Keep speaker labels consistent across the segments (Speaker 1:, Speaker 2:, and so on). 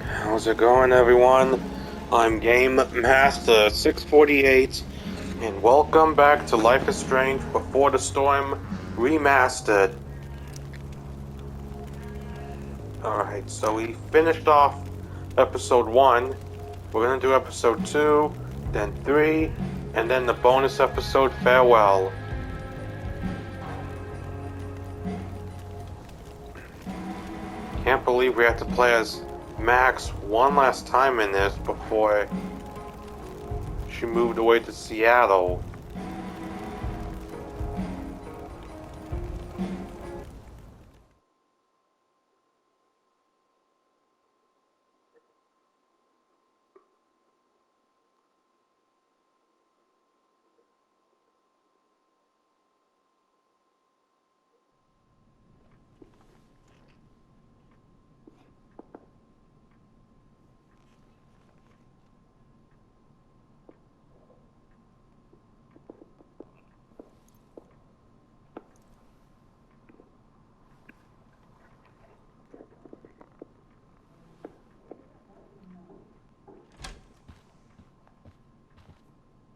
Speaker 1: How's it going, everyone? I'm Game Master 648, and welcome back to Life is Strange Before the Storm Remastered. Alright, so we finished off episode 1. We're gonna do episode 2, then 3, and then the bonus episode, Farewell. Can't believe we have to play as Max one last time in this before she moved away to Seattle.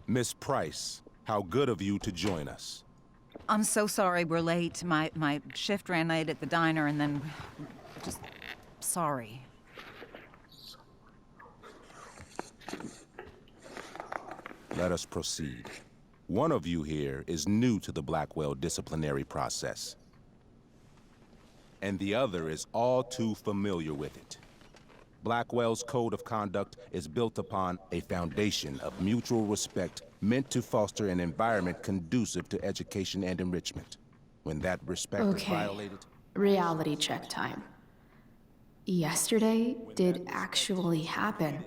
Speaker 2: Miss Price, how good of you to join us.
Speaker 3: I'm so sorry we're late. My shift ran late at the diner and then... just... sorry.
Speaker 2: Let us proceed. One of you here is new to the Blackwell disciplinary process. And the other is all too familiar with it. Blackwell's code of conduct is built upon a foundation of mutual respect meant to foster an environment conducive to education and enrichment. When that respect is violated...
Speaker 4: Reality check time. Yesterday did actually happen.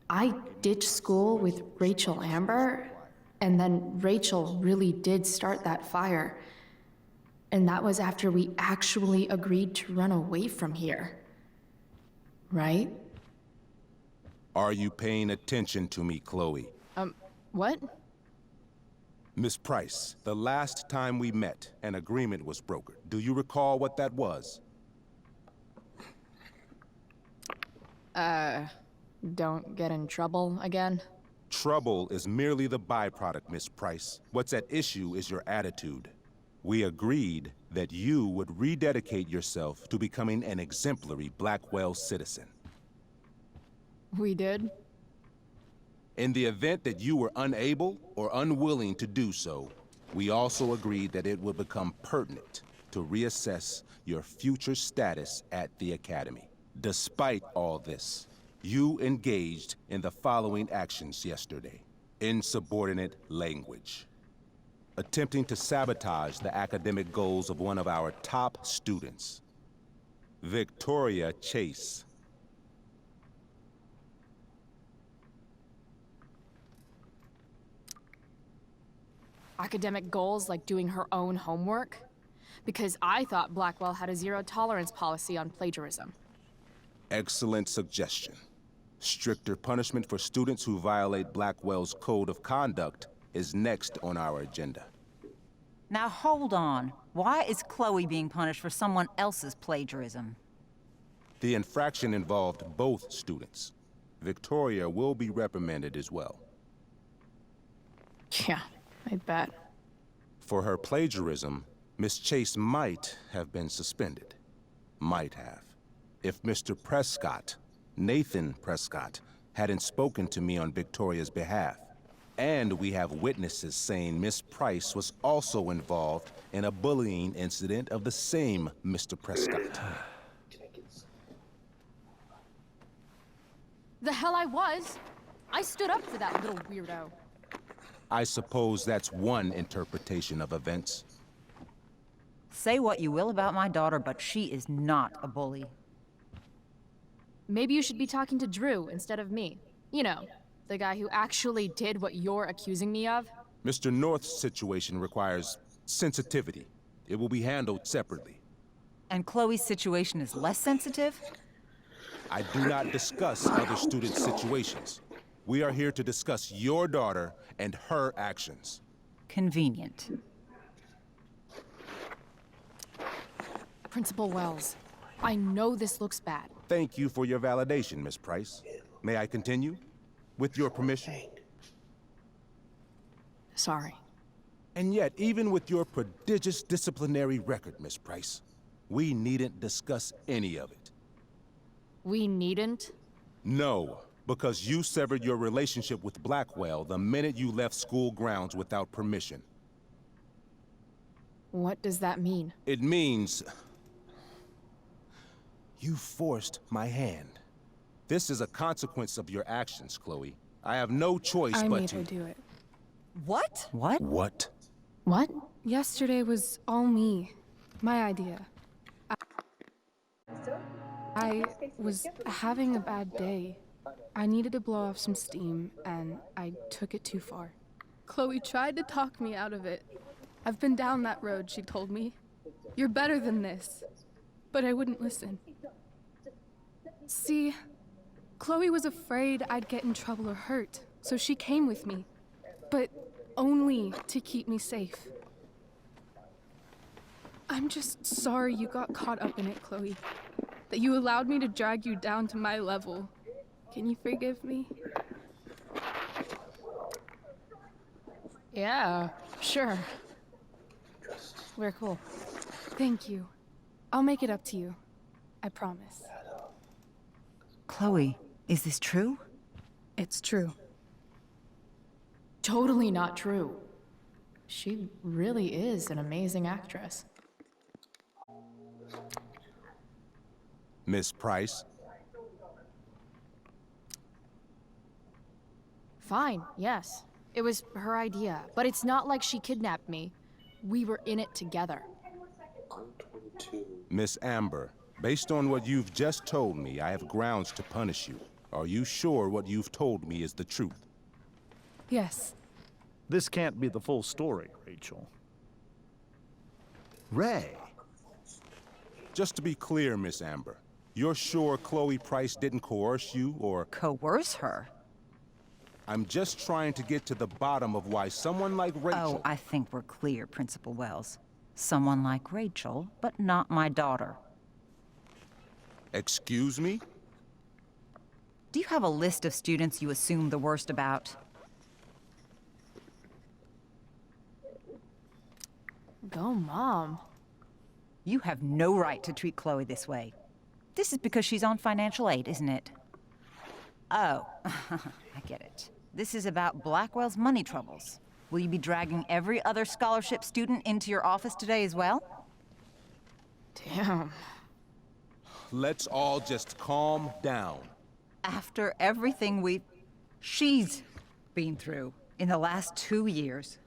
Speaker 4: I ditched school with Rachel Amber, and then Rachel really did start that fire. And that was after we actually agreed to run away from here. Right?
Speaker 2: Are you paying attention to me, Chloe?
Speaker 4: What?
Speaker 2: Miss Price, the last time we met, an agreement was brokered. Do you recall what that was?
Speaker 4: Don't get in trouble again?
Speaker 2: Trouble is merely the byproduct, Miss Price. What's at issue is your attitude. We agreed that you would rededicate yourself to becoming an exemplary Blackwell citizen.
Speaker 4: We did?
Speaker 2: In the event that you were unable or unwilling to do so, we also agreed that it would become pertinent to reassess your future status at the Academy. Despite all this, you engaged in the following actions yesterday. Insubordinate language. Attempting to sabotage the academic goals of one of our top students, Victoria Chase.
Speaker 5: Academic goals like doing her own homework? Because I thought Blackwell had a zero-tolerance policy on plagiarism.
Speaker 2: Excellent suggestion. Stricter punishment for students who violate Blackwell's code of conduct is next on our agenda.
Speaker 3: Now hold on. Why is Chloe being punished for someone else's plagiarism?
Speaker 2: The infraction involved both students. Victoria will be reprimanded as well.
Speaker 4: Yeah, I bet.
Speaker 2: For her plagiarism, Miss Chase might have been suspended. Might have. If Mr. Prescott, Nathan Prescott, hadn't spoken to me on Victoria's behalf. And we have witnesses saying Miss Price was also involved in a bullying incident of the same Mr. Prescott.
Speaker 5: The hell I was! I stood up for that little weirdo.
Speaker 2: I suppose that's one interpretation of events.
Speaker 3: Say what you will about my daughter, but she is not a bully.
Speaker 5: Maybe you should be talking to Drew instead of me. You know, the guy who actually did what you're accusing me of.
Speaker 2: Mr. North's situation requires sensitivity. It will be handled separately.
Speaker 3: And Chloe's situation is less sensitive?
Speaker 2: I do not discuss other students' situations. We are here to discuss your daughter and her actions.
Speaker 3: Convenient.
Speaker 5: Principal Wells, I know this looks bad.
Speaker 2: Thank you for your validation, Miss Price. May I continue? With your permission?
Speaker 5: Sorry.
Speaker 2: And yet, even with your prodigious disciplinary record, Miss Price, we needn't discuss any of it.
Speaker 5: We needn't?
Speaker 2: No, because you severed your relationship with Blackwell the minute you left school grounds without permission.
Speaker 5: What does that mean?
Speaker 2: It means you forced my hand. This is a consequence of your actions, Chloe. I have no choice
Speaker 6: I
Speaker 2: but
Speaker 6: made
Speaker 2: to...
Speaker 6: her do it.
Speaker 3: What? What?
Speaker 2: What?
Speaker 5: What?
Speaker 6: Yesterday was all me. My idea. I was having a bad day. I needed to blow off some steam, and I took it too far. Chloe tried to talk me out of it. I've been down that road, she told me. You're better than this. But I wouldn't listen. See, Chloe was afraid I'd get in trouble or hurt, so she came with me. But only to keep me safe. I'm just sorry you got caught up in it, Chloe. That you allowed me to drag you down to my level. Can you forgive me?
Speaker 5: Yeah, sure. We're cool.
Speaker 6: Thank you. I'll make it up to you. I promise.
Speaker 3: Chloe, is this true?
Speaker 6: It's true.
Speaker 5: Totally not true. She really is an amazing actress.
Speaker 2: Miss Price?
Speaker 5: Fine, yes. It was her idea, but it's not like she kidnapped me. We were in it together.
Speaker 1: 122.
Speaker 2: Miss Amber, based on what you've just told me, I have grounds to punish you. Are you sure what you've told me is the truth?
Speaker 6: Yes.
Speaker 7: This can't be the full story, Rachel. Ray.
Speaker 2: Just to be clear, Miss Amber, you're sure Chloe Price didn't coerce you, or...
Speaker 3: Coerce her?
Speaker 2: I'm just trying to get to the bottom of why someone like Rachel...
Speaker 3: Oh, I think we're clear, Principal Wells. Someone like Rachel, but not my daughter.
Speaker 2: Excuse me?
Speaker 3: Do you have a list of students you assume the worst about?
Speaker 5: Go, Mom.
Speaker 3: You have no right to treat Chloe this way. This is because she's on financial aid, isn't it? Oh, I get it. This is about Blackwell's money troubles. Will you be dragging every other scholarship student into your office today as well?
Speaker 5: Damn.
Speaker 2: Let's all just calm down.
Speaker 3: After everything she's been through in the last 2 years.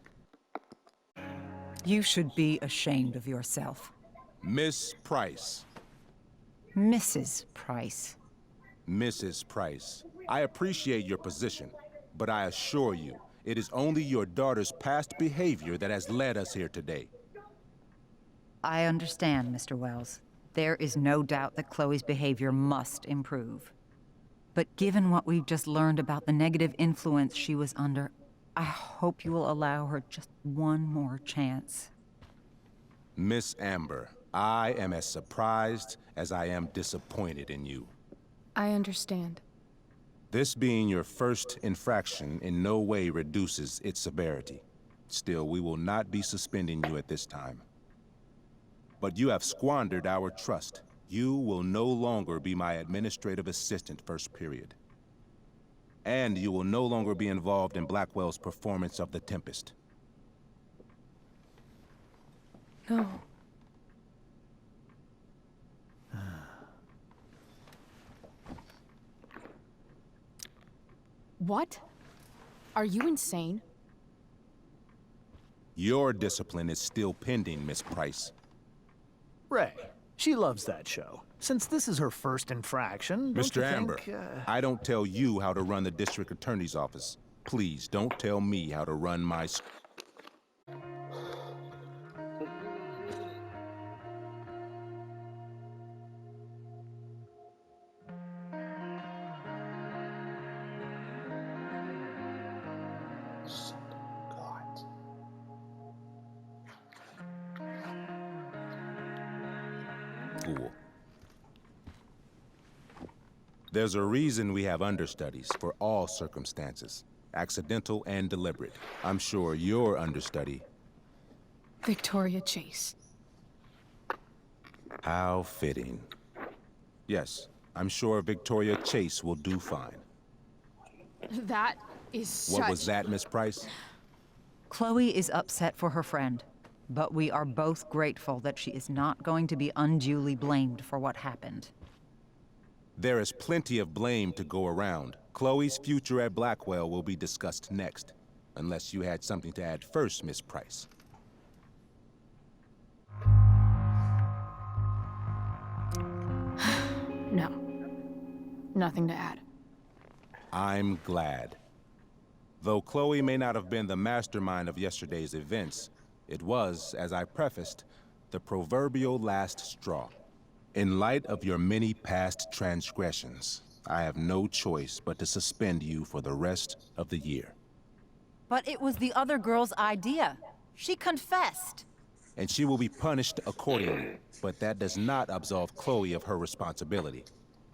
Speaker 3: You should be ashamed of yourself.
Speaker 2: Miss Price.
Speaker 3: Mrs. Price.
Speaker 2: Mrs. Price, I appreciate your position, but I assure you, it is only your daughter's past behavior that has led us here today.
Speaker 3: I understand, Mr. Wells. There is no doubt that Chloe's behavior must improve. But given what we've just learned about the negative influence she was under, I hope you will allow her just one more chance.
Speaker 2: Miss Amber, I am as surprised as I am disappointed in you.
Speaker 6: I understand.
Speaker 2: This being your first infraction in no way reduces its severity. Still, we will not be suspending you at this time. But you have squandered our trust. You will no longer be my administrative assistant first period. And you will no longer be involved in Blackwell's performance of The Tempest.
Speaker 6: No.
Speaker 5: What? Are you insane?
Speaker 2: Your discipline is still pending, Miss Price.
Speaker 7: Ray. She loves that show. Since this is her first infraction, don't
Speaker 2: Mr.
Speaker 7: you
Speaker 2: Amber,
Speaker 7: think,
Speaker 2: I don't tell you how to run the district attorney's office. Please don't tell me how to run my...
Speaker 1: God.
Speaker 2: school. There's a reason we have understudies for all circumstances, accidental and deliberate. I'm sure your understudy.
Speaker 6: Victoria Chase.
Speaker 2: How fitting. Yes, I'm sure Victoria Chase will do fine.
Speaker 5: That is such...
Speaker 2: What was that, Miss Price?
Speaker 3: Chloe is upset for her friend, but we are both grateful that she is not going to be unduly blamed for what happened.
Speaker 2: There is plenty of blame to go around. Chloe's future at Blackwell will be discussed next, unless you had something to add first, Miss Price.
Speaker 5: No. Nothing to add.
Speaker 2: I'm glad. Though Chloe may not have been the mastermind of yesterday's events, it was, as I prefaced, the proverbial last straw. In light of your many past transgressions, I have no choice but to suspend you for the rest of the year.
Speaker 3: But it was the other girl's idea. She confessed.
Speaker 2: And she will be punished accordingly, but that does not absolve Chloe of her responsibility.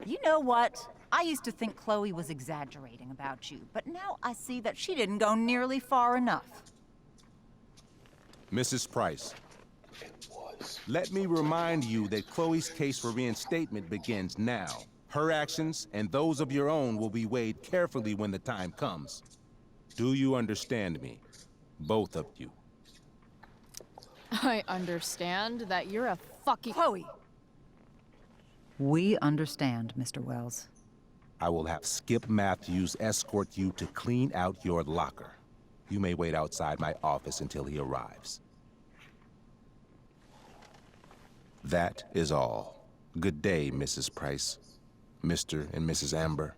Speaker 3: You know what? I used to think Chloe was exaggerating about you, but now I see that she didn't go nearly far enough.
Speaker 2: Mrs. Price, let me remind you that Chloe's case for reinstatement begins now. Her actions and those of your own will be weighed carefully when the time comes. Do you understand me? Both of you.
Speaker 5: I understand that you're a fucking...
Speaker 3: Chloe! We understand, Mr. Wells.
Speaker 2: I will have Skip Matthews escort you to clean out your locker. You may wait outside my office until he arrives. That is all. Good day, Mrs. Price. Mr. and Mrs. Amber.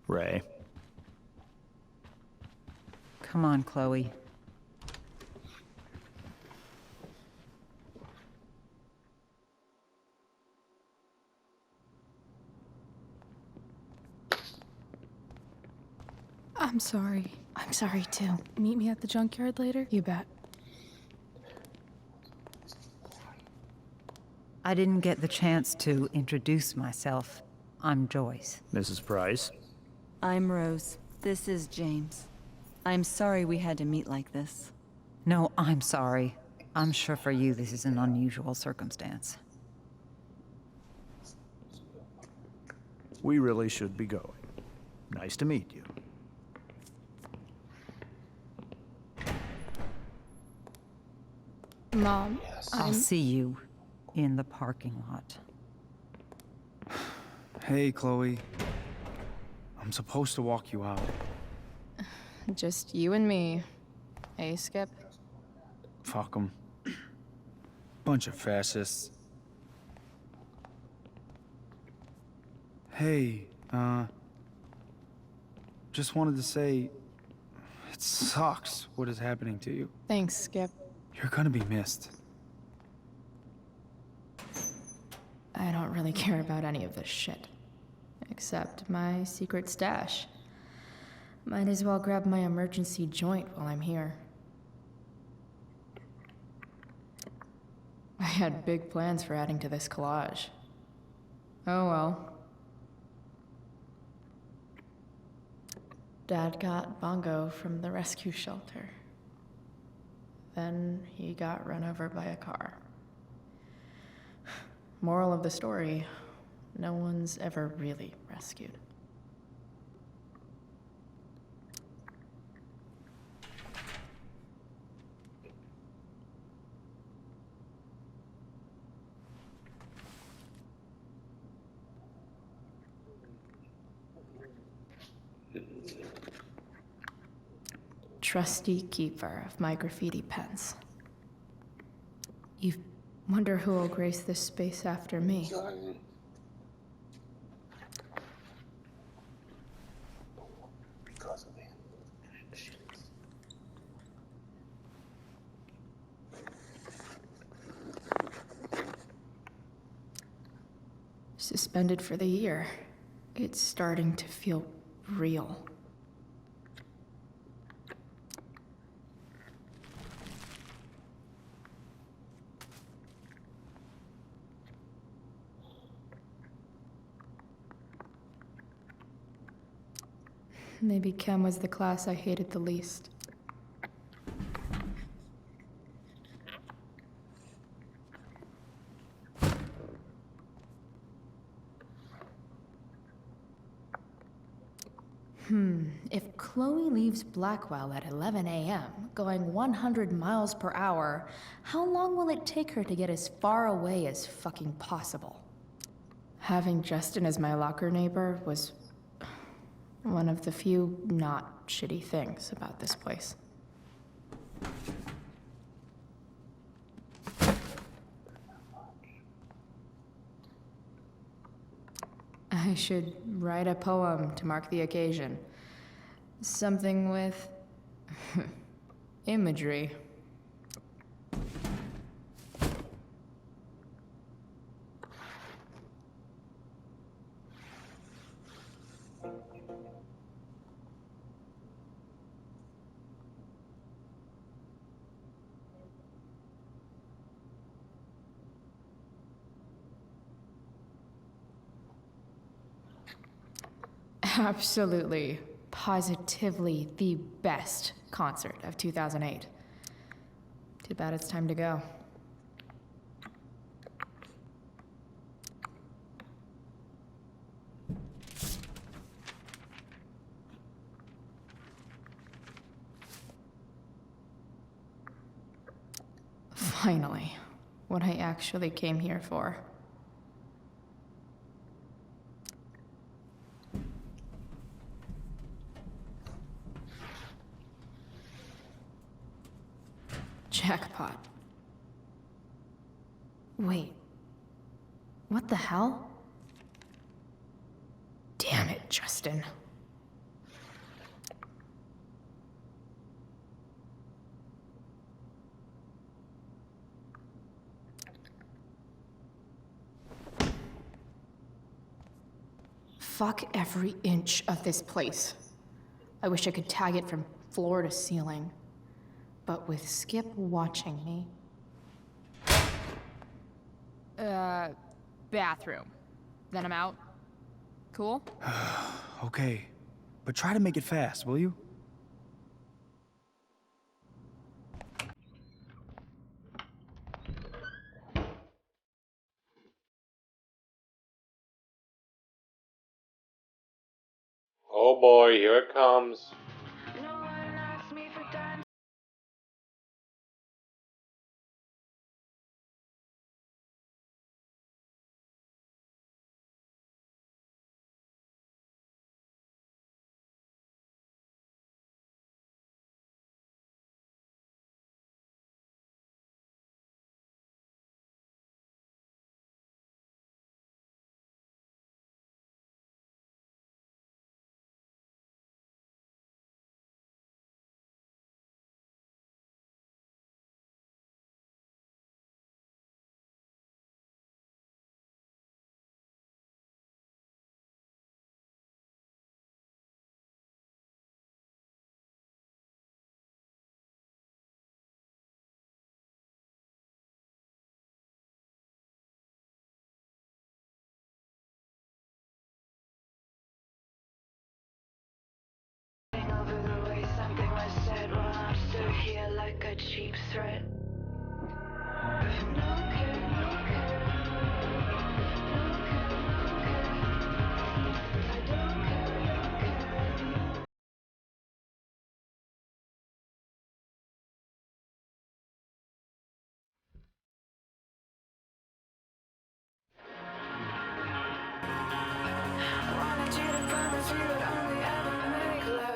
Speaker 7: Ray.
Speaker 3: Come on, Chloe.
Speaker 6: I'm sorry.
Speaker 5: I'm sorry, too.
Speaker 6: Meet me at the junkyard later?
Speaker 5: You bet.
Speaker 3: I didn't get the chance to introduce myself. I'm Joyce.
Speaker 7: Mrs. Price.
Speaker 8: I'm Rose. This is James. I'm sorry we had to meet like this.
Speaker 3: No, I'm sorry. I'm sure for you this is an unusual circumstance.
Speaker 7: We really should be going. Nice to meet you.
Speaker 6: Mom,
Speaker 3: I'll see you in the parking lot.
Speaker 9: Hey, Chloe. I'm supposed to walk you out.
Speaker 5: Just you and me. Hey, Skip?
Speaker 9: Fuck 'em. Bunch of fascists. Hey, just wanted to say, it sucks what is happening to you.
Speaker 5: Thanks, Skip.
Speaker 9: You're gonna be missed.
Speaker 5: I don't really care about any of this shit. Except my secret stash. Might as well grab my emergency joint while I'm here. I had big plans for adding to this collage. Oh well. Dad got Bongo from the rescue shelter. Then he got run over by a car. Moral of the story, no one's ever really rescued. Trusty keeper of my graffiti pens. You wonder who will grace this space after me. Suspended for the year. It's starting to feel real. Maybe chem was the class I hated the least. If Chloe leaves Blackwell at 11 a.m., going 100 miles per hour, how long will it take her to get as far away as fucking possible? Having Justin as my locker neighbor was one of the few not shitty things about this place. I should write a poem to mark the occasion. Something with imagery. Absolutely, positively the best concert of 2008. Too bad it's time to go. Finally, what I actually came here for. Jackpot. Wait. What the hell? Damn it, Justin. Fuck every inch of this place. I wish I could tag it from floor to ceiling. But with Skip watching me...
Speaker 6: Bathroom. Then I'm out. Cool?
Speaker 9: Okay, but try to make it fast, will you?
Speaker 1: Oh boy, here it comes.
Speaker 10: Cheap threat. Wanted you to promise you would only ever make love.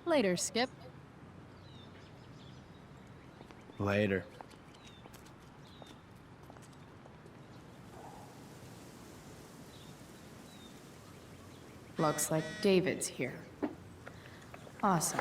Speaker 6: Later, Skip.
Speaker 9: Later.
Speaker 5: Looks like David's here. Awesome.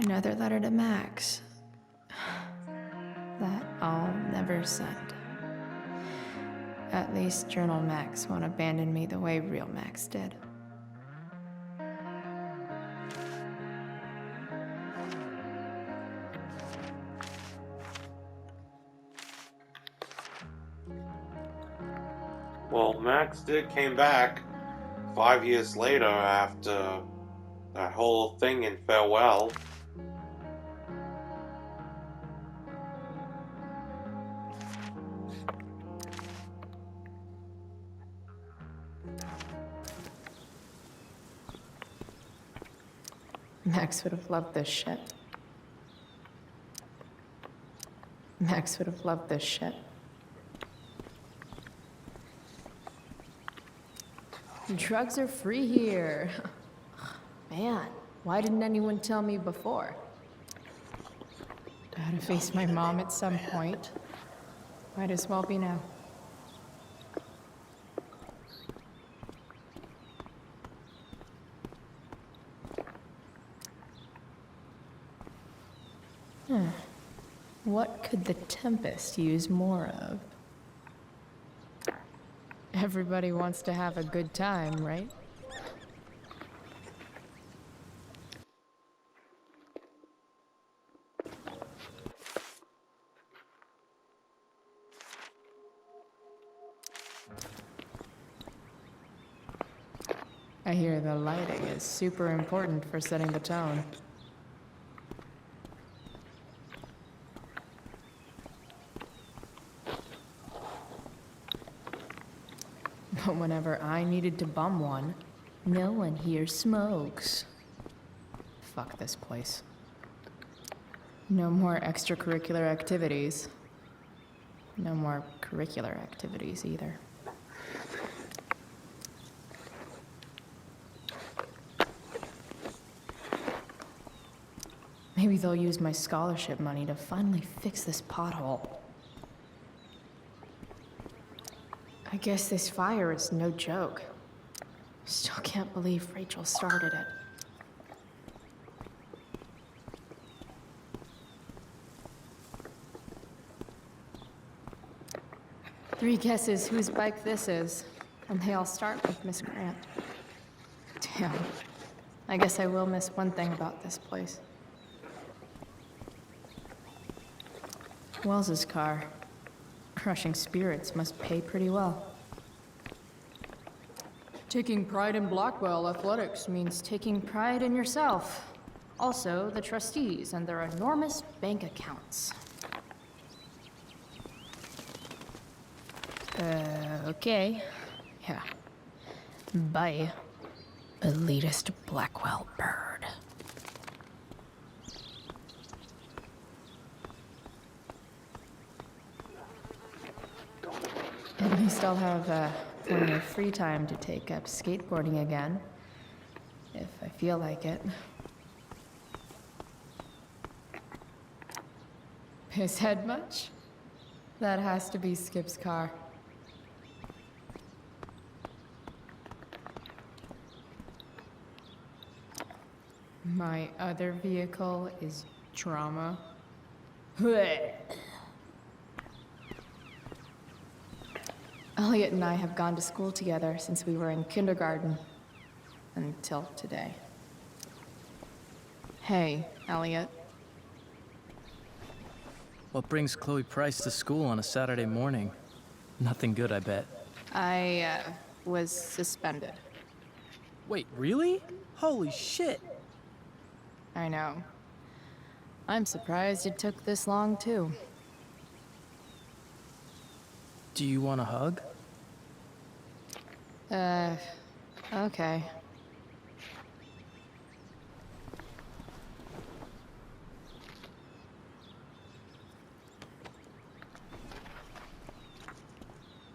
Speaker 5: Another letter to Max. That I'll never send. At least Journal Max won't abandon me the way real Max did.
Speaker 1: Well, Max came back 5 years later after that whole thing in Farewell.
Speaker 5: Max would have loved this shit. Max would have loved this shit. Drugs are free here. Man, why didn't anyone tell me before? Gotta face my mom at some point. Might as well be now. What could the Tempest use more of? Everybody wants to have a good time, right? I hear the lighting is super important for setting the tone. But whenever I needed to bum one, no one here smokes. Fuck this place. No more extracurricular activities. No more curricular activities either. Maybe they'll use my scholarship money to finally fix this pothole. I guess this fire is no joke. Still can't believe Rachel started it. Three guesses whose bike this is, and they all start with Miss Grant. Damn. I guess I will miss one thing about this place. Wells's car. Crushing spirits must pay pretty well. Taking pride in Blackwell athletics means taking pride in yourself. Also, the trustees and their enormous bank accounts. Okay. Yeah. Bye. Elitist Blackwell bird. At least I'll have plenty of free time to take up skateboarding again. If I feel like it. Piss head much? That has to be Skip's car.
Speaker 4: My other vehicle is trauma. Elliot and I have gone to school together since we were in kindergarten. Until today. Hey, Elliot.
Speaker 11: What brings Chloe Price to school on a Saturday morning? Nothing good, I bet.
Speaker 4: I, was suspended.
Speaker 11: Wait, really? Holy shit!
Speaker 4: I know. I'm surprised it took this long, too.
Speaker 11: Do you want a hug?
Speaker 4: Okay.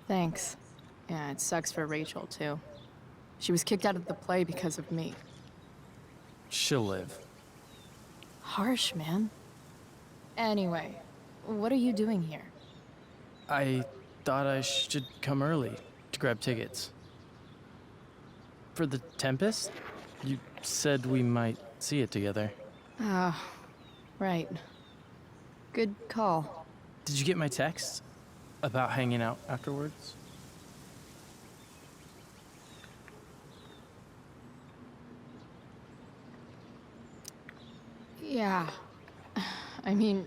Speaker 4: Thanks. Yeah, it sucks for Rachel, too. She was kicked out of the play because of me.
Speaker 11: She'll live.
Speaker 4: Harsh, man. Anyway, what are you doing here?
Speaker 11: I thought I should come early to grab tickets. For the Tempest? You said we might see it together.
Speaker 4: Ah, right. Good call.
Speaker 11: Did you get my text? About hanging out afterwards?
Speaker 4: Yeah. I mean,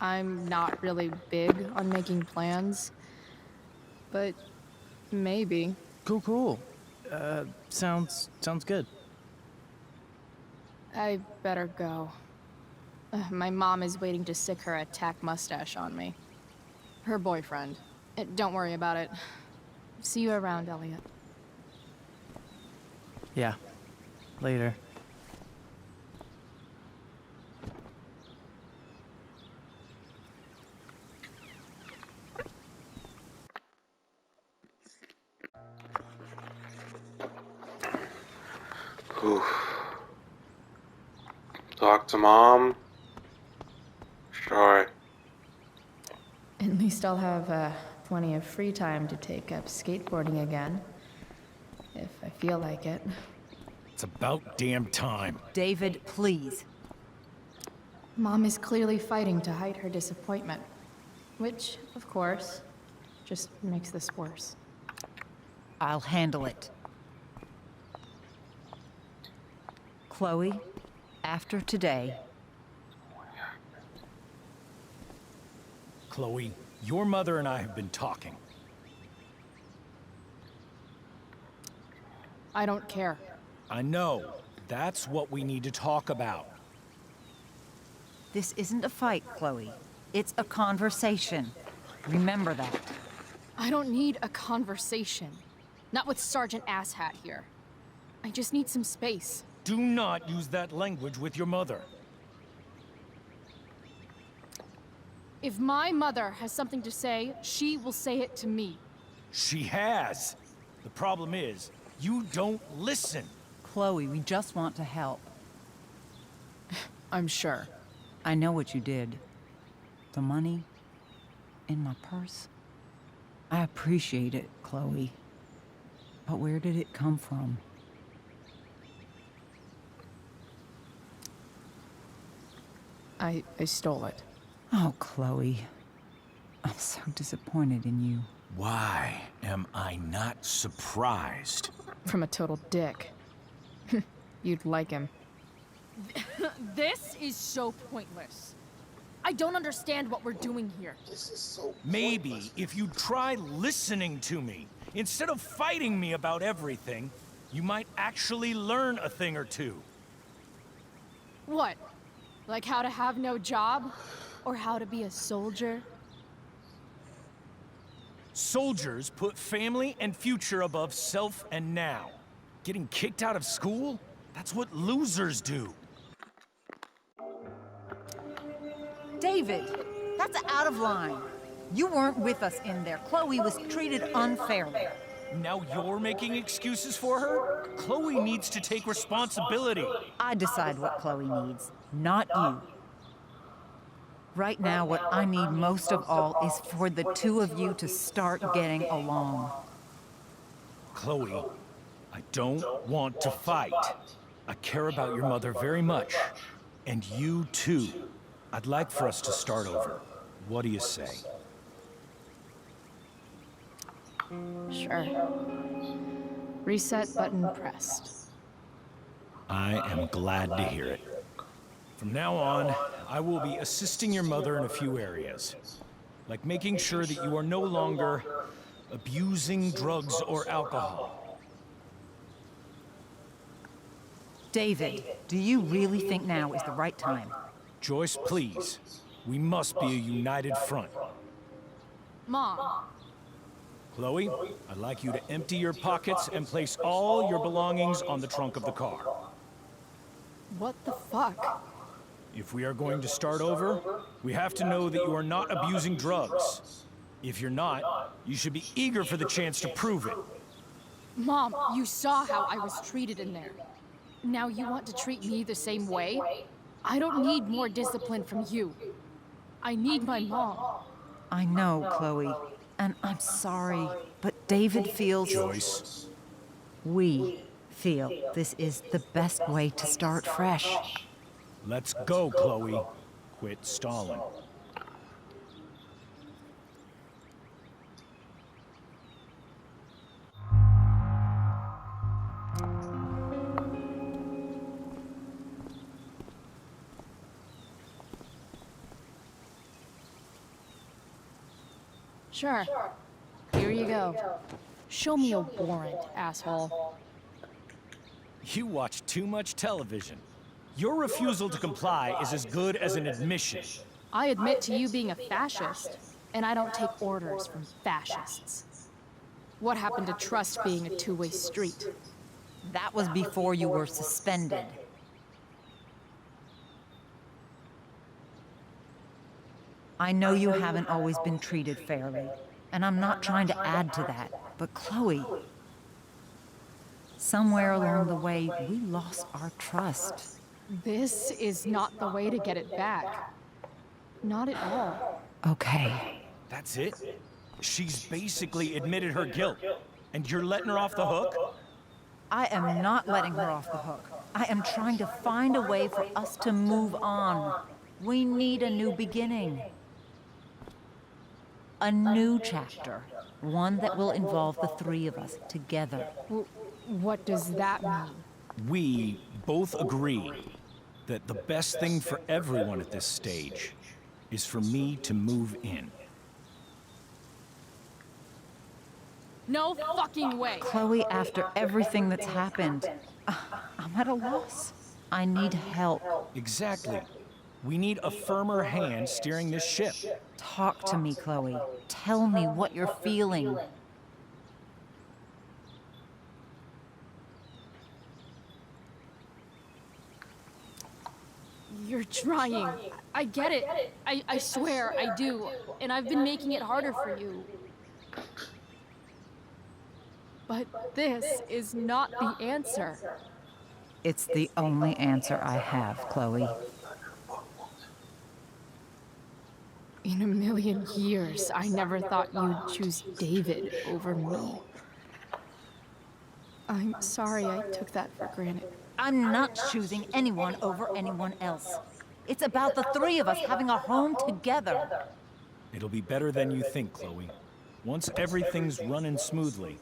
Speaker 4: I'm not really big on making plans. But maybe.
Speaker 11: Cool. Sounds good.
Speaker 4: I better go. My mom is waiting to sick her attack mustache on me. Her boyfriend. Don't worry about it. See you around, Elliot.
Speaker 11: Yeah. Later.
Speaker 1: Talk to Mom? Sure.
Speaker 4: At least I'll have plenty of free time to take up skateboarding again. If I feel like it.
Speaker 7: It's about damn time.
Speaker 3: David, please.
Speaker 4: Mom is clearly fighting to hide her disappointment. Which, of course, just makes this worse.
Speaker 3: I'll handle it. Chloe, after today,
Speaker 7: Chloe, your mother and I have been talking.
Speaker 4: I don't care.
Speaker 7: I know. That's what we need to talk about.
Speaker 3: this isn't a fight, Chloe. It's a conversation. Remember that.
Speaker 4: I don't need a conversation. Not with Sergeant Asshat here. I just need some space.
Speaker 7: Do not use that language with your mother.
Speaker 4: If my mother has something to say, she will say it to me.
Speaker 7: She has. The problem is, you don't listen.
Speaker 3: Chloe, we just want to help.
Speaker 4: I'm sure.
Speaker 3: I know what you did. The money in my purse. I appreciate it, Chloe. But where did it come from?
Speaker 4: I stole it.
Speaker 3: Oh, Chloe. I'm so disappointed in you.
Speaker 7: Why am I not surprised?
Speaker 4: From a total dick. You'd like him.
Speaker 12: This is so pointless. I don't understand what we're doing here.
Speaker 7: Maybe if you'd try listening to me, instead of fighting me about everything, you might actually learn a thing or two.
Speaker 4: What? Like how to have no job? Or how to be a soldier?
Speaker 7: Soldiers put family and future above self and now. Getting kicked out of school? That's what losers do.
Speaker 3: David, that's out of line. You weren't with us in there. Chloe was treated unfairly.
Speaker 7: Now you're making excuses for her? Chloe needs to take responsibility.
Speaker 3: I decide what Chloe needs, not you. Right now, what I need most of all is for the two of you to start getting along.
Speaker 7: Chloe, I don't want to fight. I care about your mother very much. And you too. I'd like for us to start over. What do you say?
Speaker 5: Sure. Reset button pressed.
Speaker 7: I am glad to hear it. From now on, I will be assisting your mother in a few areas. Like making sure that you are no longer abusing drugs or alcohol.
Speaker 3: David, do you really think now is the right time?
Speaker 7: Joyce, please. We must be a united front.
Speaker 12: Mom,
Speaker 7: Chloe, I'd like you to empty your pockets and place all your belongings on the trunk of the car.
Speaker 6: What the fuck?
Speaker 7: If we are going to start over, we have to know that you are not abusing drugs. If you're not, you should be eager for the chance to prove it.
Speaker 12: Mom, you saw how I was treated in there. Now you want to treat me the same way? I don't need more discipline from you. I need my mom.
Speaker 3: I know, Chloe, and I'm sorry, but David feels...
Speaker 7: Joyce.
Speaker 3: We feel this is the best way to start fresh.
Speaker 7: Let's go, Chloe. Quit stalling.
Speaker 5: Sure. Here you go. Show me a warrant, asshole.
Speaker 7: You watch too much television. Your refusal to comply is as good as an admission.
Speaker 5: I admit to you being a fascist, and I don't take orders from fascists. What happened to trust being a two-way street?
Speaker 3: That was before you were suspended. I know you haven't always been treated fairly, and I'm not trying to add to that, but Chloe, somewhere along the way, we lost our trust.
Speaker 5: This is not the way to get it back. Not at all.
Speaker 3: Okay.
Speaker 7: That's it? She's basically admitted her guilt, and you're letting her off the hook?
Speaker 3: I am not letting her off the hook. I am trying to find a way for us to move on. We need a new beginning. A new chapter. One that will involve the three of us together.
Speaker 5: What does that mean?
Speaker 7: We both agree that the best thing for everyone at this stage is for me to move in.
Speaker 12: No fucking way.
Speaker 3: Chloe, after everything that's happened, I'm at a loss. I need help.
Speaker 7: Exactly. We need a firmer hand steering this ship.
Speaker 3: Talk to me, Chloe. Tell me what you're feeling.
Speaker 12: You're trying. I get it. I swear I do. And I've been making it harder for you. But this is not the answer.
Speaker 3: It's the only answer I have, Chloe.
Speaker 5: In a million years, I never thought you'd choose David over me. I'm sorry I took that for granted.
Speaker 3: I'm not choosing anyone over anyone else. It's about the three of us having a home together.
Speaker 7: It'll be better than you think, Chloe. Once everything's running smoothly,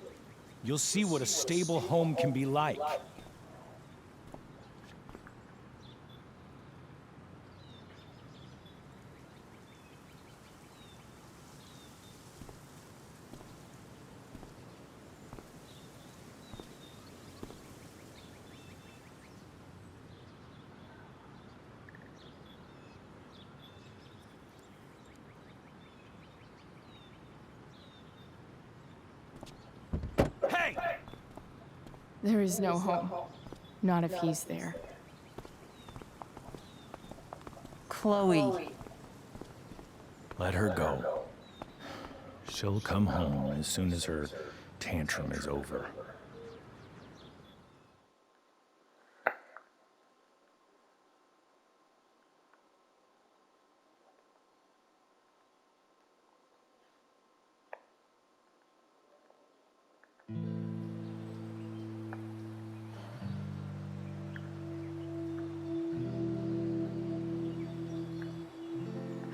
Speaker 7: you'll see what a stable home can be like. Hey!
Speaker 5: There is no home. Not if he's there.
Speaker 3: Chloe.
Speaker 7: Let her go. She'll come home as soon as her tantrum is over.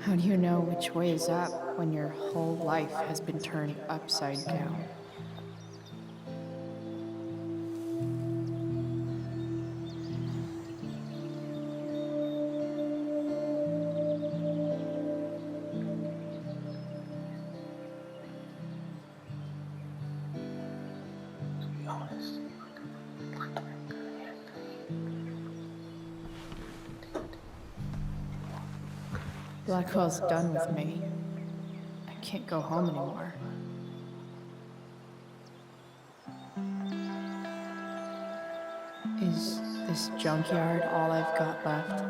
Speaker 4: How do you know which way is up when your whole life has been turned upside down? Blackwell's done with me. I can't go home anymore. Is this junkyard all I've got left?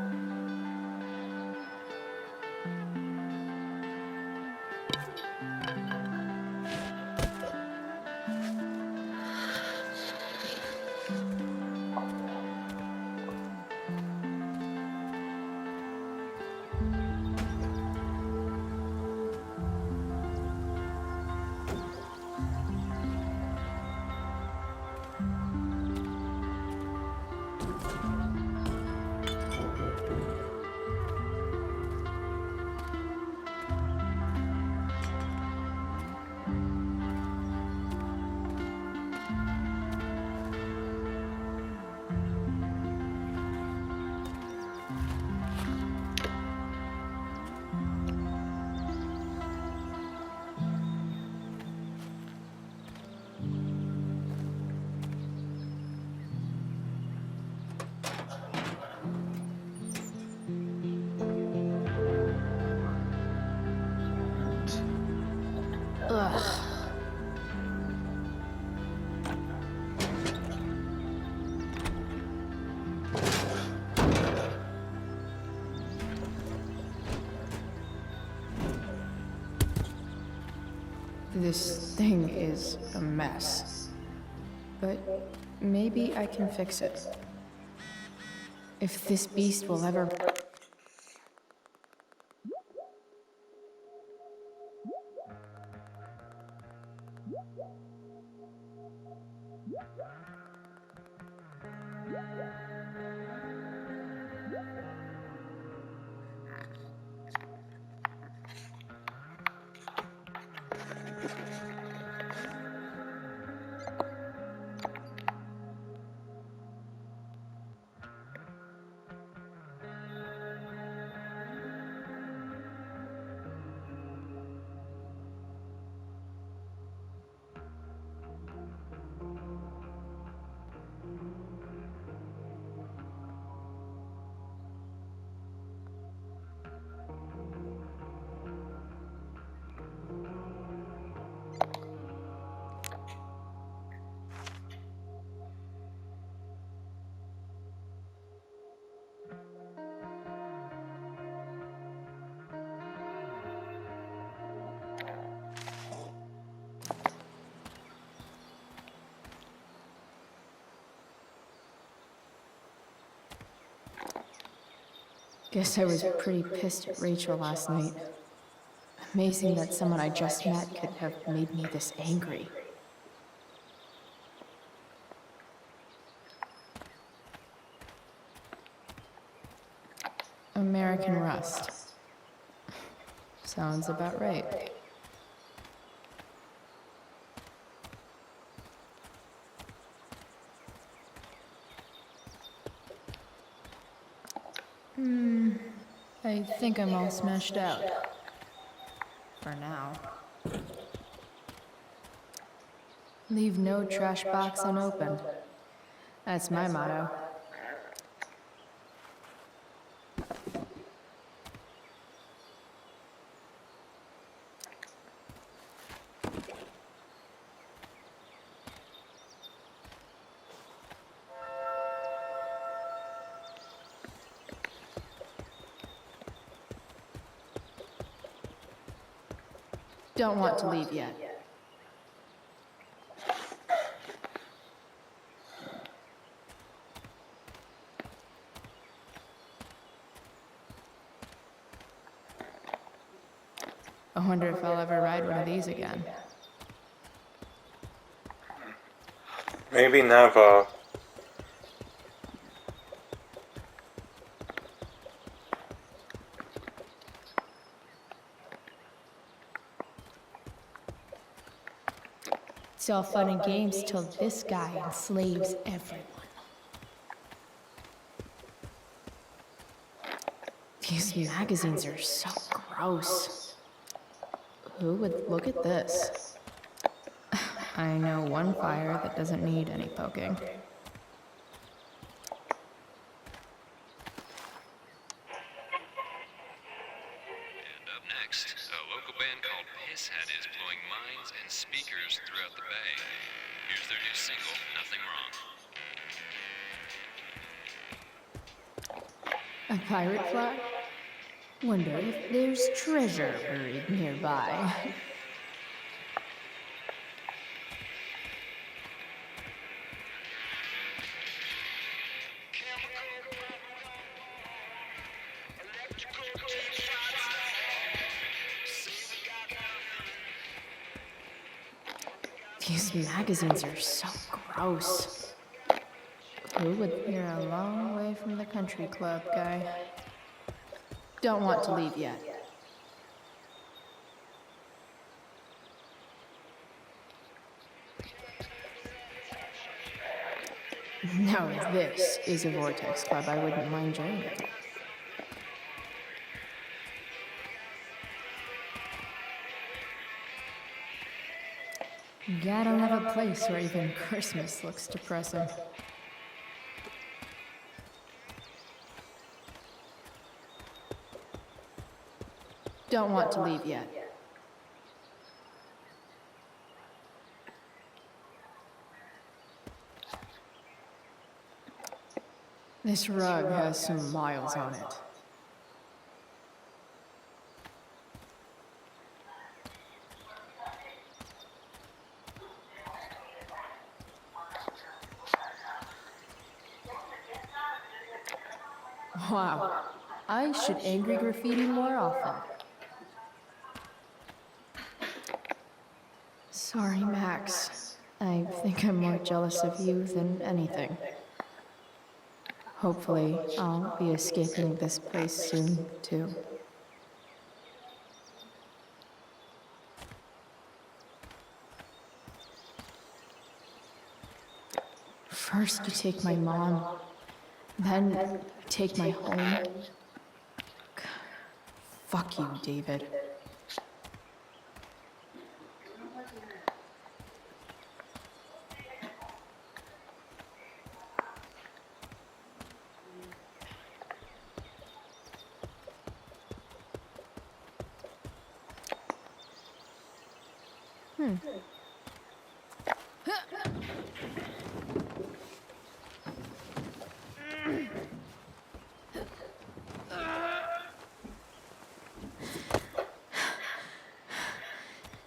Speaker 4: Ugh. This thing is a mess. But maybe I can fix it. If this beast will ever... Guess I was pretty pissed at Rachel last night. Amazing that someone I just met could have made me this angry. American Rust. Sounds about right. I think I'm all smashed out. For now. Leave no trash box unopened. That's my motto. Don't want to leave yet. I wonder if I'll ever ride one of these again.
Speaker 1: Maybe never.
Speaker 5: It's all fun and games till this guy enslaves everyone. These magazines are so gross. Who would look at this? I know one fire that doesn't need any poking.
Speaker 13: Next, a local band called Pisshead is blowing minds and speakers throughout the bay. Here's their new single, Nothing Wrong.
Speaker 5: A pirate flag? Wonder if there's treasure buried nearby. These magazines are so gross. Who would? You're a long way from the country club, guy. Don't want to leave yet. Now if this is a Vortex Club, I wouldn't mind joining. Yeah, I don't have a place where even Christmas looks depressing. Don't want to leave yet. This rug has some miles on it. Wow, I should angry graffiti more often. Sorry, Max. I think I'm more jealous of you than anything. Hopefully, I'll be escaping this place soon, too. First you take my mom, then you take my home. Fuck you, David.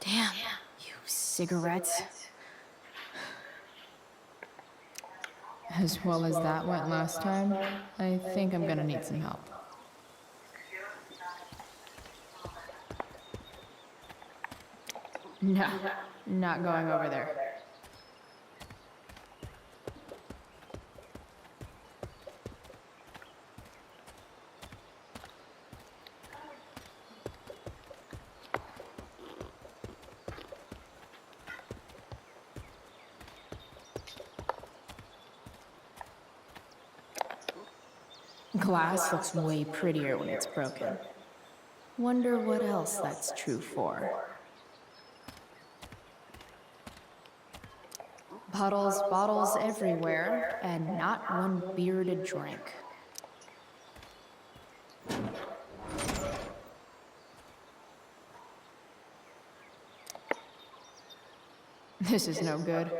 Speaker 5: Damn, you cigarettes. As well as that went last time, I think I'm gonna need some help. No, not going over there. Glass looks way prettier when it's broken. Wonder what else that's true for. Bottles, bottles everywhere, and not one beer to drink. This is no good.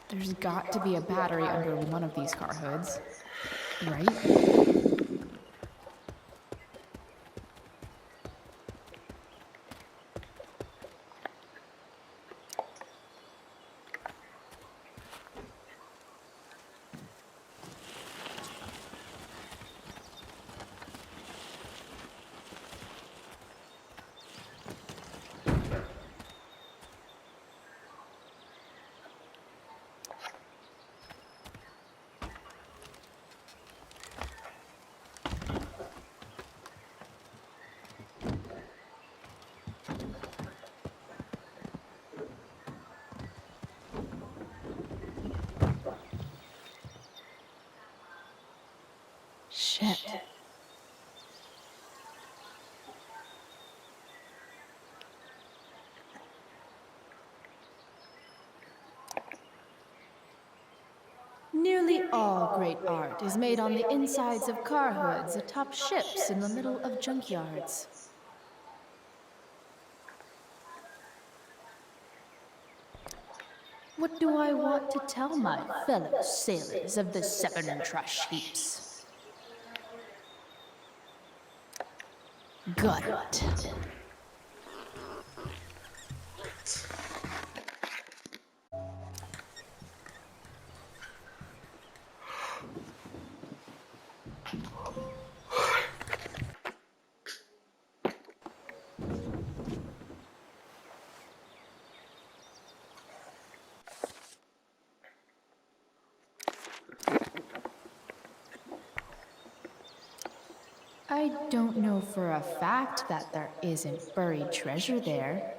Speaker 5: There's got to be a battery under one of these car hoods, right? shit. Nearly all great art is made on the insides of car hoods atop ships in the middle of junkyards. What do I want to tell my fellow sailors of the 7 trash heaps? Got it. I don't know for a fact that there isn't buried treasure there.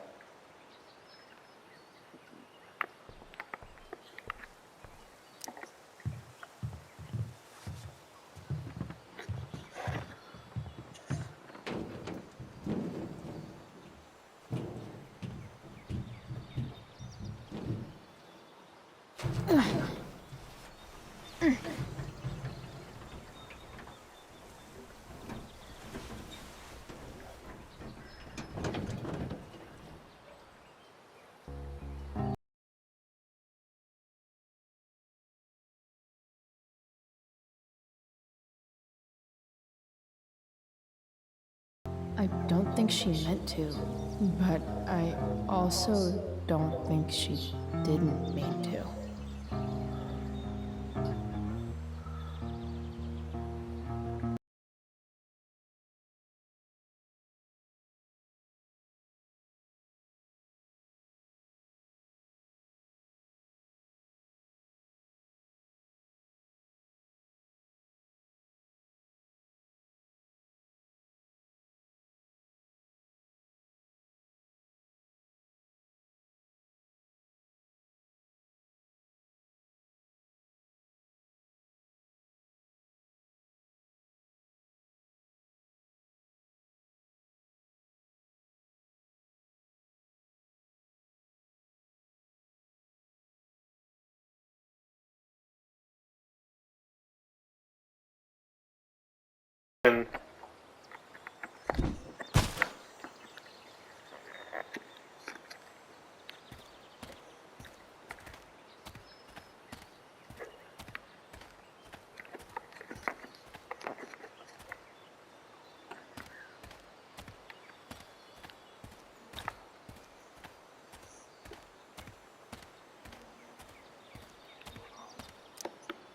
Speaker 5: I don't think she meant to, but I also don't think she didn't mean to.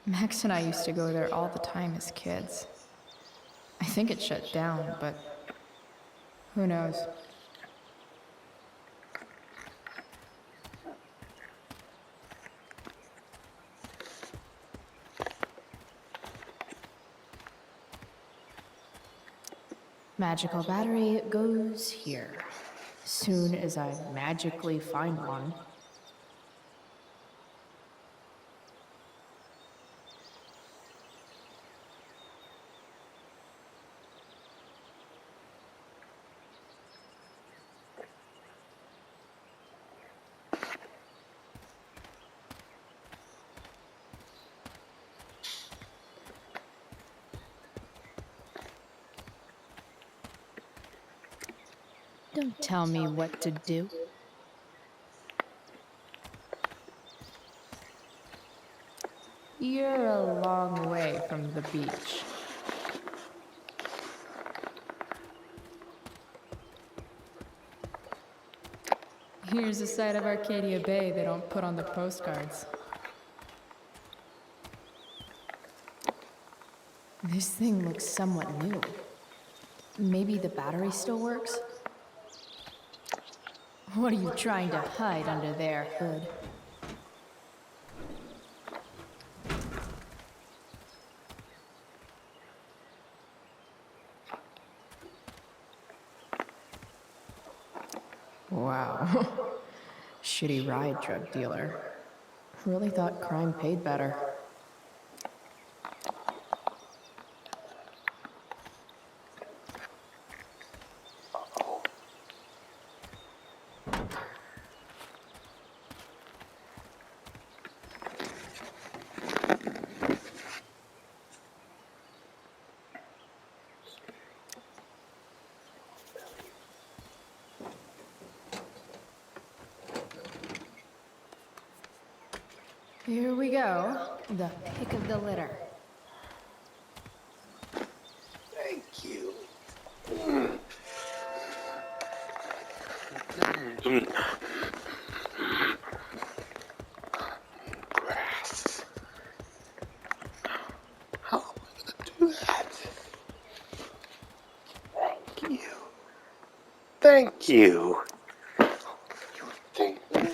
Speaker 5: Max and I used to go there all the time as kids. I think it shut down, but who knows? Magical battery goes here. Soon as I magically find one. Don't tell me what to do. You're a long way from the beach. Here's a side of Arcadia Bay they don't put on the postcards. This thing looks somewhat new. Maybe the battery still works? What are you trying to hide under there, Hood? Wow. Shitty ride, drug dealer. Really thought crime paid better. Here we go. The pick of the litter.
Speaker 1: Thank you. Grass. How am I gonna do that? Thank you. Thank you. Thank you.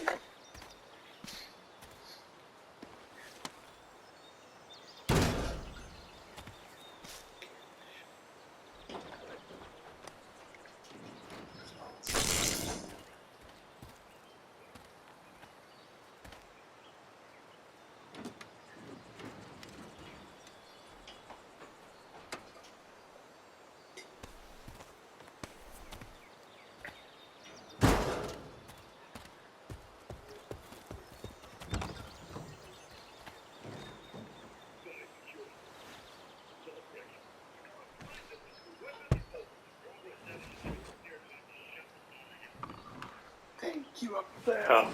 Speaker 1: Thank you up there.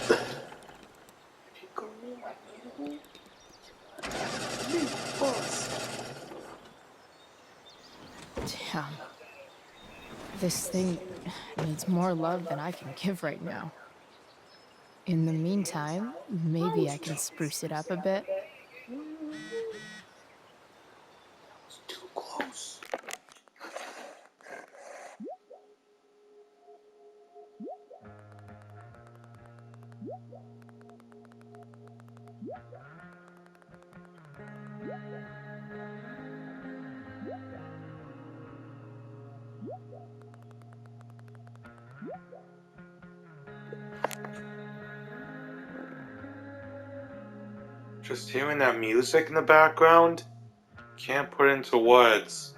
Speaker 1: If you go near my neighborhood, you boss.
Speaker 5: Damn. This thing needs more love than I can give right now. In the meantime, maybe I can spruce it up a bit.
Speaker 1: It's too close. Just hearing that music in the background, can't put into words.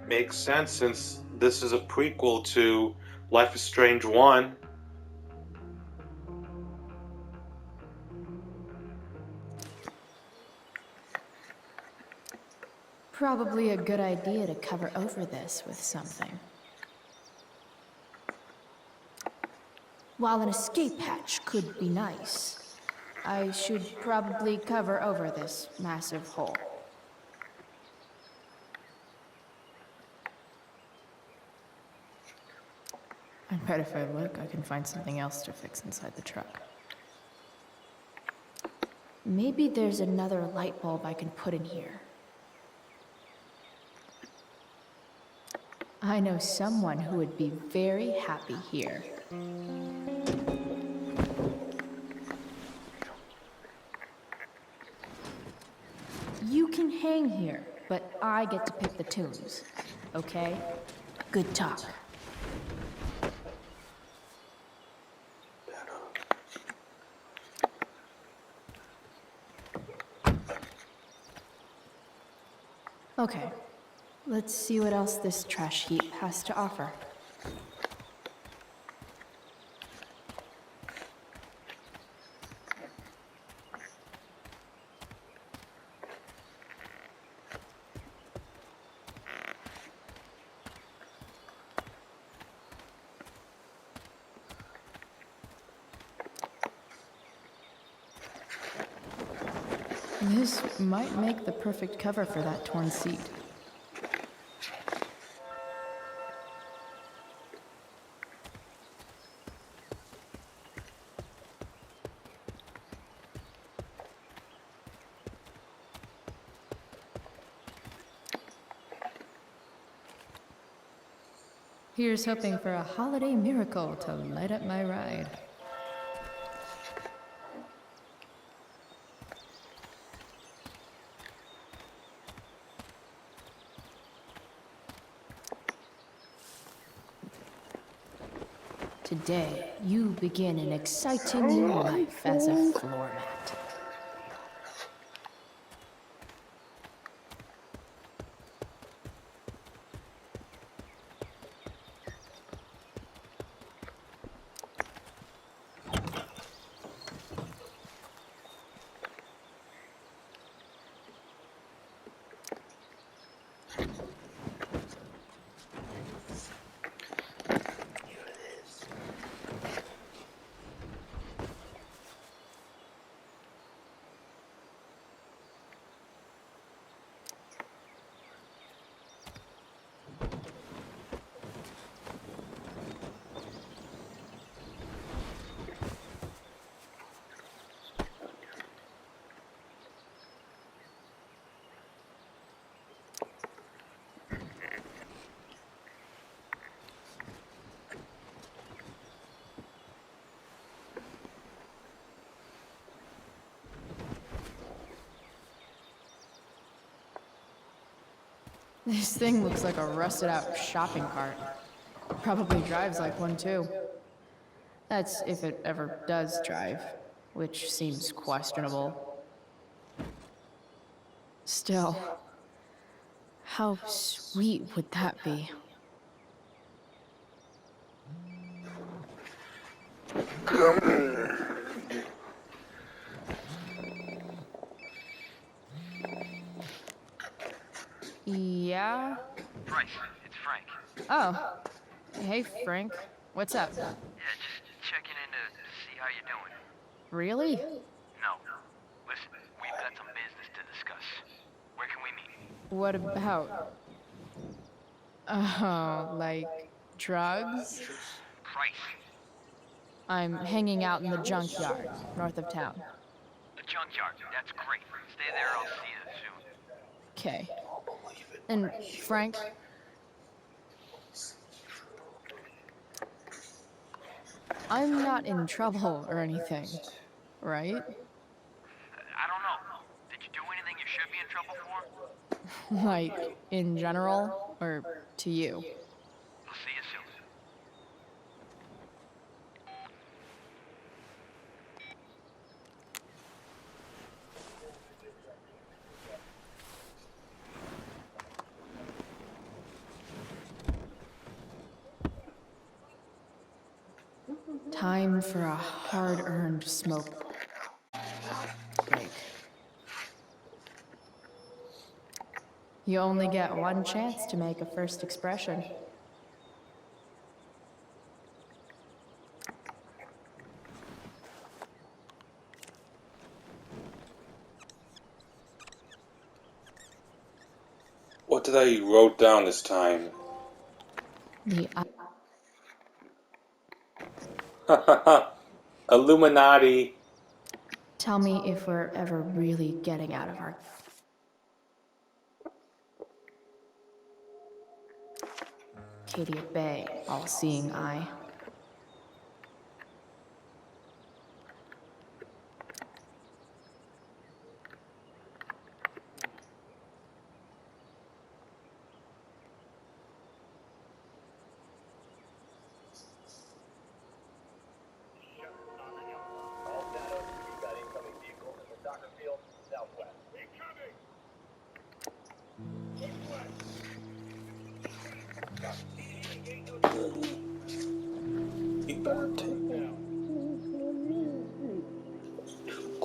Speaker 1: Makes sense since this is a prequel to Life is Strange 1.
Speaker 5: Probably a good idea to cover over this with something. While an escape hatch could be nice, I should probably cover over this massive hole. I bet if I look, I can find something else to fix inside the truck. Maybe there's another light bulb I can put in here. I know someone who would be very happy here. You can hang here, but I get to pick the tunes, okay? Good talk. Okay, let's see what else this trash heap has to offer. This might make the perfect cover for that torn seat. Here's hoping for a holiday miracle to light up my ride. Today, you begin an exciting new life as a floor mat. This thing looks like a rusted out shopping cart. Probably drives like one too. That's if it ever does drive, which seems questionable. Still, how sweet would that be? Yeah?
Speaker 14: Bryce, it's Frank.
Speaker 5: Oh. Hey, Frank. What's up?
Speaker 14: Yeah, just checking in to see how you're doing.
Speaker 5: Really?
Speaker 14: No. Listen, we've got some business to discuss. Where can we meet?
Speaker 5: What about? Oh, like drugs?
Speaker 14: Price.
Speaker 5: I'm hanging out in the junkyard, north of town.
Speaker 14: The junkyard. That's great. Stay there, I'll see you soon.
Speaker 5: Okay. And Frank? I'm not in trouble or anything, right?
Speaker 14: I don't know. Did you do anything you should be in trouble for?
Speaker 5: Like, in general, or to you?
Speaker 14: I'll see you soon.
Speaker 5: Time for a hard-earned smoke break. You only get one chance to make a first expression.
Speaker 1: What did I wrote down this time?
Speaker 5: The
Speaker 1: Illuminati.
Speaker 5: Tell me if we're ever really getting out of our... Katie Bay, all-seeing eye.